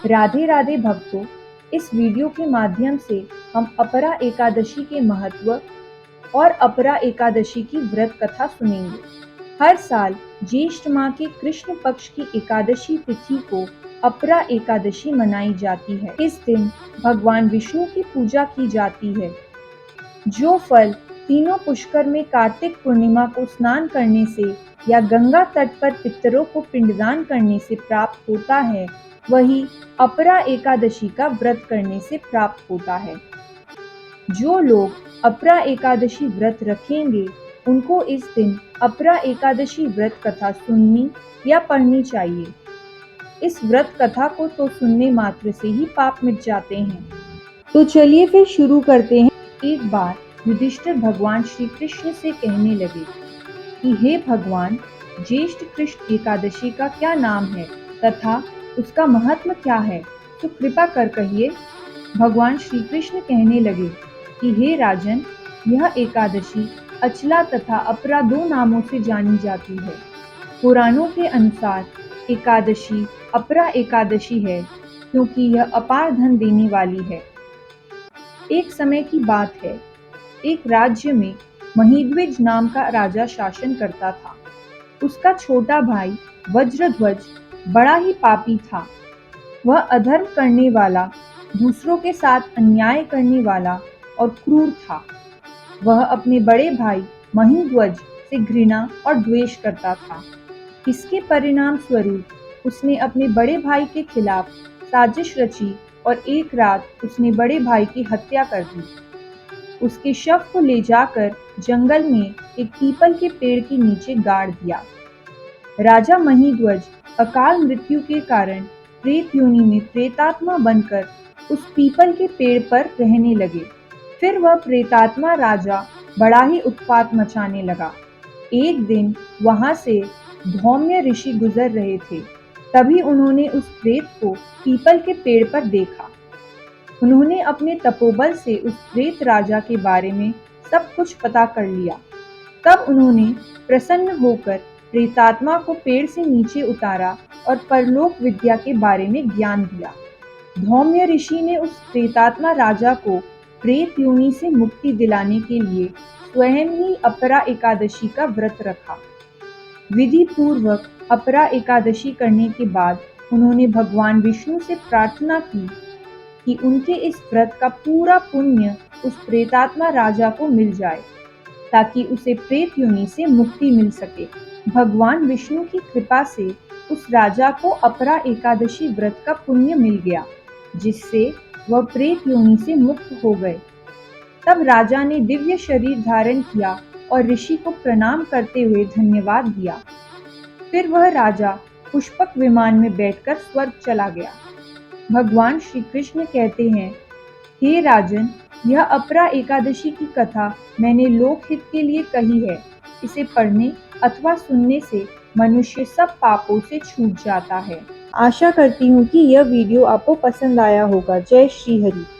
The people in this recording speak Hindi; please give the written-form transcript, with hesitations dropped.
राधे राधे भक्तों, इस वीडियो के माध्यम से हम अपरा एकादशी के महत्व और अपरा एकादशी की व्रत कथा सुनेंगे। हर साल ज्येष्ठ माह के कृष्ण पक्ष की एकादशी तिथि को अपरा एकादशी मनाई जाती है। इस दिन भगवान विष्णु की पूजा की जाती है। जो फल तीनों पुष्कर में कार्तिक पूर्णिमा को स्नान करने से या गंगा तट पर पितरों को पिंडदान करने से प्राप्त होता है, वही अपरा एकादशी का व्रत करने से प्राप्त होता है। जो लोग अपरा एकादशी व्रत रखेंगे, उनको इस दिन अपरा एकादशी व्रत कथा सुननी या पढ़नी चाहिए। इस व्रत कथा को तो सुनने मात्र से ही पाप मिट जाते हैं। तो चलिए फिर शुरू करते हैं। एक बार युधिष्ठिर भगवान श्री कृष्ण से कहने लगे कि हे भगवान, ज्येष्ठ कृष्ण एकादशी का क्या नाम है तथा उसका महत्व क्या है, तो कृपा कर कहिए। भगवान श्री कृष्ण कहने लगे कि हे राजन, यह एकादशी अचला तथा अपरा दो नामों से जानी जाती है। पुराणों के अनुसार एकादशी अपरा एकादशी है क्योंकि यह अपार धन देने वाली है। एक समय की बात है, एक राज्य में महिद्विज नाम का राजा शासन करता था। उसका छोटा भाई वज्रध्वज बड़ा ही पापी था। वह अधर्म करने वाला, दूसरों के साथ अन्याय करने वाला और क्रूर था। वह अपने बड़े भाई महिध्वज से घृणा और द्वेष करता था। इसके परिणाम स्वरूप उसने अपने बड़े भाई के खिलाफ साजिश रची और एक रात उसने बड़े भाई की हत्या कर दी। उसके शव को ले जाकर जंगल में एक पीपल के पेड़ के नीचे गाड़ दिया। राजा महिध्वज अकाल मृत्यु के कारण प्रेत योनि में प्रेतात्मा बनकर उस पीपल के पेड़ पर रहने लगे। फिर वह प्रेतात्मा राजा बड़ा ही उत्पात मचाने लगा। एक दिन वहां से धौम्य ऋषि गुजर रहे थे। तभी उन्होंने उस प्रेत को पीपल के पेड़ पर देखा। उन्होंने अपने तपोबल से उस प्रेत राजा के बारे में सब कुछ पता कर लिया। तब उन्होंने प्रसन्न होकर प्रेतात्मा को पेड़ से नीचे उतारा और परलोक विद्या के बारे में ज्ञान दिया। धौम्य ऋषि ने उस प्रेतात्मा राजा को प्रेत योनि से मुक्ति दिलाने के लिए स्वयं ही अपरा एकादशी का व्रत रखा। विधि पूर्वक अपरा एकादशी करने के बाद उन्होंने भगवान विष्णु से प्रार्थना की कि उनके इस व्रत का पूरा पुण्य उस प्रेतात्मा राजा को मिल जाए, ताकि उसे प्रेत योनि से मुक्ति मिल सके। भगवान विष्णु की कृपा से उस राजा को अपरा एकादशी व्रत का पुण्य मिल गया, जिससे वह प्रेत योनि से मुक्त हो गए। तब राजा ने दिव्य शरीर धारण किया और ऋषि को प्रणाम करते हुए धन्यवाद दिया। फिर वह राजा पुष्पक विमान में बैठकर स्वर्ग चला गया। भगवान श्री कृष्ण कहते हैं, हे राजन, यह अपरा एकादशी की कथा मैंने लोकहित के लिए कही है। इसे पढ़ने अथवा सुनने से मनुष्य सब पापों से छूट जाता है। आशा करती हूँ कि यह वीडियो आपको पसंद आया होगा। जय श्री हरि।